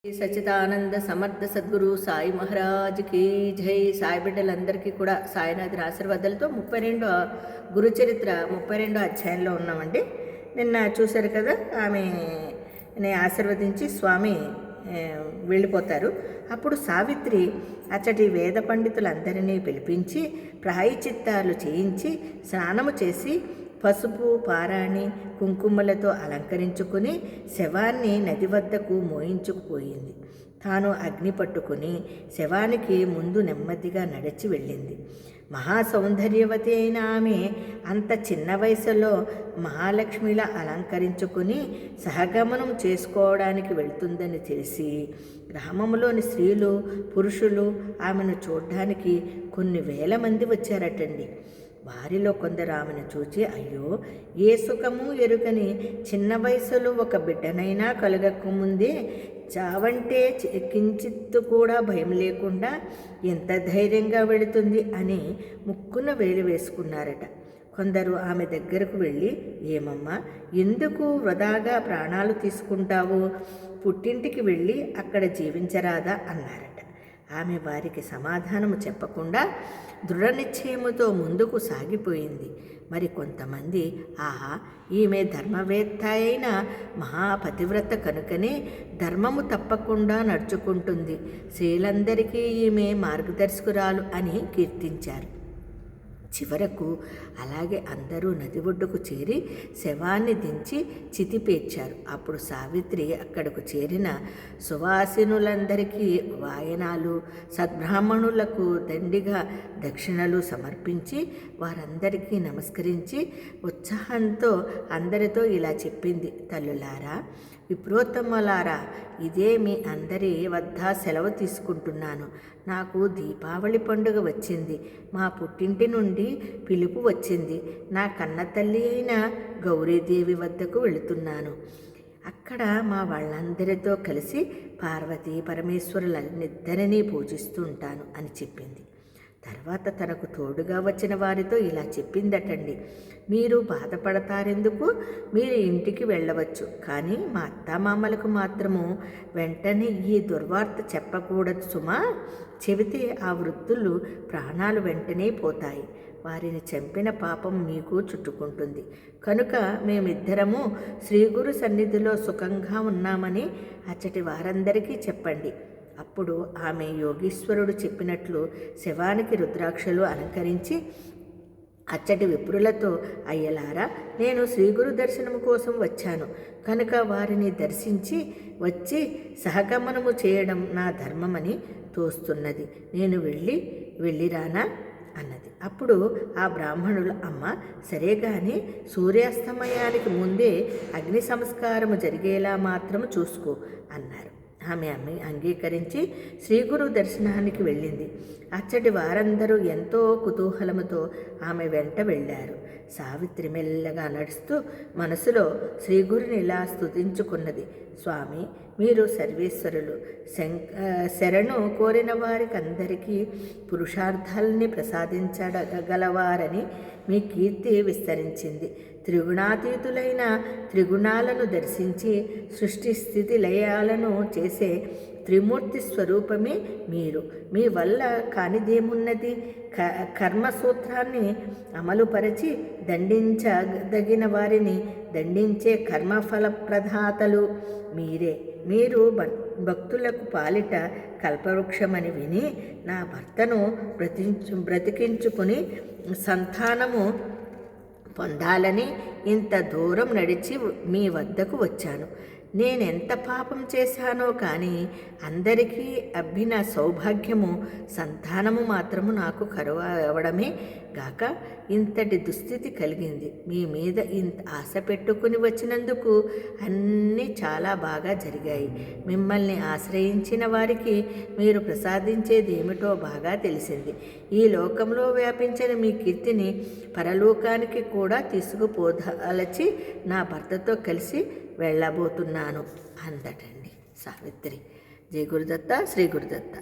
శ్రీ సచ్చిదానంద సమర్థ సద్గురు సాయి మహారాజ్కి జై. సాయి బిడ్డలందరికీ కూడా సాయినాథుని ఆశీర్వాదాలతో 32వ గురుచరిత్ర 32వ అధ్యాయంలో ఉన్నామండి. నిన్న చూశారు కదా, ఆమెని ఆశీర్వదించి స్వామి వెళ్ళిపోతారు. అప్పుడు సావిత్రి అచ్చటి వేద పండితులందరినీ పిలిపించి ప్రాయచిత్తాలు చేయించి స్నానము చేసి పసుపు పారాణి కుంకుమలతో అలంకరించుకుని శవాన్ని నది వద్దకు మోయించుకుపోయింది. తాను అగ్ని పట్టుకుని శవానికి ముందు నెమ్మదిగా నడిచి వెళ్ళింది. మహాసౌందర్యవతి అయిన ఆమె అంత చిన్న వయసులో మహాలక్ష్మిలా అలంకరించుకుని సహగమనం చేసుకోవడానికి వెళ్తుందని తెలిసి గ్రామంలోని స్త్రీలు పురుషులు ఆమెను చూడ్డానికి కొన్ని వేల మంది వచ్చారటండి. వారిలో కొందరు ఆమెను చూచి, అయ్యో, ఏ సుఖము ఎరుగని చిన్న వయసులో ఒక బిడ్డనైనా కలగకముందే చావంటే కించిత్తు కూడా భయం లేకుండా ఎంత ధైర్యంగా వెళుతుంది అని ముక్కున వేలు వేసుకున్నారట. కొందరు ఆమె దగ్గరకు వెళ్ళి, ఏమమ్మా, ఎందుకు వృధాగా ప్రాణాలు తీసుకుంటావు? పుట్టింటికి వెళ్ళి అక్కడ జీవించరాదా అన్నారట. ఆమె వారికి సమాధానము చెప్పకుండా దృఢ నిశ్చయముతో ముందుకు సాగిపోయింది. మరి కొంతమంది, ఆహా, ఈమె ధర్మవేత్త అయిన మహాపతివ్రత కనుకనే ధర్మము తప్పకుండా నడుచుకుంటుంది, స్త్రీలందరికీ ఈమె మార్గదర్శకురాలు అని కీర్తించారు. చివరకు అలాగే అందరూ నది ఒడ్డుకు చేరి శవాన్ని దించి చితిపేర్చారు. అప్పుడు సావిత్రి అక్కడకు చేరిన సువాసినులందరికీ వాయనాలు, సద్బ్రాహ్మణులకు దండిగా దక్షిణలు సమర్పించి వారందరికీ నమస్కరించి ఉత్సాహంతో అందరితో ఇలా చెప్పింది, తల్లులారా, విప్రోత్తములారా, ఇదే మీ అందరి వద్ద సెలవు తీసుకుంటున్నాను. నాకు దీపావళి పండుగ వచ్చింది. మా పుట్టింటి నుండి పిలుపు వచ్చింది. నా కన్న తల్లి అయిన గౌరీదేవి వద్దకు వెళుతున్నాను. అక్కడ మా వాళ్ళందరితో కలిసి పార్వతీ పరమేశ్వరులన్నిద్దరినీ పూజిస్తూ ఉంటాను అని చెప్పింది. తర్వాత తనకు తోడుగా వచ్చిన వారితో ఇలా చెప్పిందటండి, మీరు బాధపడతారెందుకు? మీరు ఇంటికి వెళ్ళవచ్చు, కానీ మా అత్తామామలకు మాత్రము వెంటనే ఈ దుర్వార్త చెప్పకూడదు సుమా. చెబితే ఆ వృద్ధులు ప్రాణాలు వెంటనే పోతాయి. వారిని చంపిన పాపం మీకు చుట్టుకుంటుంది. కనుక మేమిద్దరము శ్రీగురు సన్నిధిలో సుఖంగా ఉన్నామని అచ్చటి వారందరికీ చెప్పండి. అప్పుడు ఆమె యోగీశ్వరుడు చెప్పినట్లు శవానికి రుద్రాక్షలు అలంకరించి అచ్చటి విప్రులతో, అయ్యలారా, నేను శ్రీగురు దర్శనము కోసం వచ్చాను కనుక వారిని దర్శించి వచ్చి సహగమనము చేయడం నా ధర్మమని తోస్తున్నది. నేను వెళ్ళిరానా అన్నది. అప్పుడు ఆ బ్రాహ్మణులు, అమ్మ, సరే గాని సూర్యాస్తమయానికి ముందే అగ్ని సంస్కారము జరిగేలా మాత్రము చూసుకో అన్నారు. ఆమె అంగీకరించి శ్రీగురు దర్శనానికి వెళ్ళింది. అచ్చటి వారందరూ ఎంతో కుతూహలముతో ఆమె వెంట వెళ్ళారు. సావిత్రి మెల్లగా నడుస్తూ మనసులో శ్రీగురుని ఇలా స్తుతించుకున్నది, స్వామి, మీరు సర్వేశ్వరులు, శరణు కోరిన వారికందరికీ పురుషార్థాలని ప్రసాదించగలవారని మీ కీర్తి విస్తరించింది. త్రిగుణాతీతులైన త్రిగుణాలను దర్శించి సృష్టి స్థితి లయాలను చేసే త్రిమూర్తి స్వరూపమే మీరు. మీ వల్ల కానిదేమున్నది? కర్మసూత్రాన్ని అమలుపరచి దండించదగిన వారిని దండించే కర్మఫల ప్రదాతలు మీరే. మీరు భక్తులకు పాలిట కల్పవృక్షమని విని నా భర్తను బ్రతికించుకుని సంతానము పొందాలని ఇంత దూరం నడిచి మీ వద్దకు వచ్చాను. నేనెంత పాపం చేశానో కానీ అందరికీ అబ్బిన సౌభాగ్యము సంతానము మాత్రము నాకు కరువు అవడమే గాక ఇంతటి దుస్థితి కలిగింది. మీ మీద ఇంత ఆశ పెట్టుకుని వచ్చినందుకు అన్నీ చాలా బాగా జరిగాయి. మిమ్మల్ని ఆశ్రయించిన వారికి మీరు ప్రసాదించేది ఏమిటో బాగా తెలిసింది. ఈ లోకంలో వ్యాపించిన మీ కీర్తిని పరలోకానికి కూడా తీసుకుపోదలచి నా భర్తతో కలిసి వెళ్ళబోతున్నాను అందటండి సావిత్రి. జై గురుదత్త, శ్రీ గురుదత్త.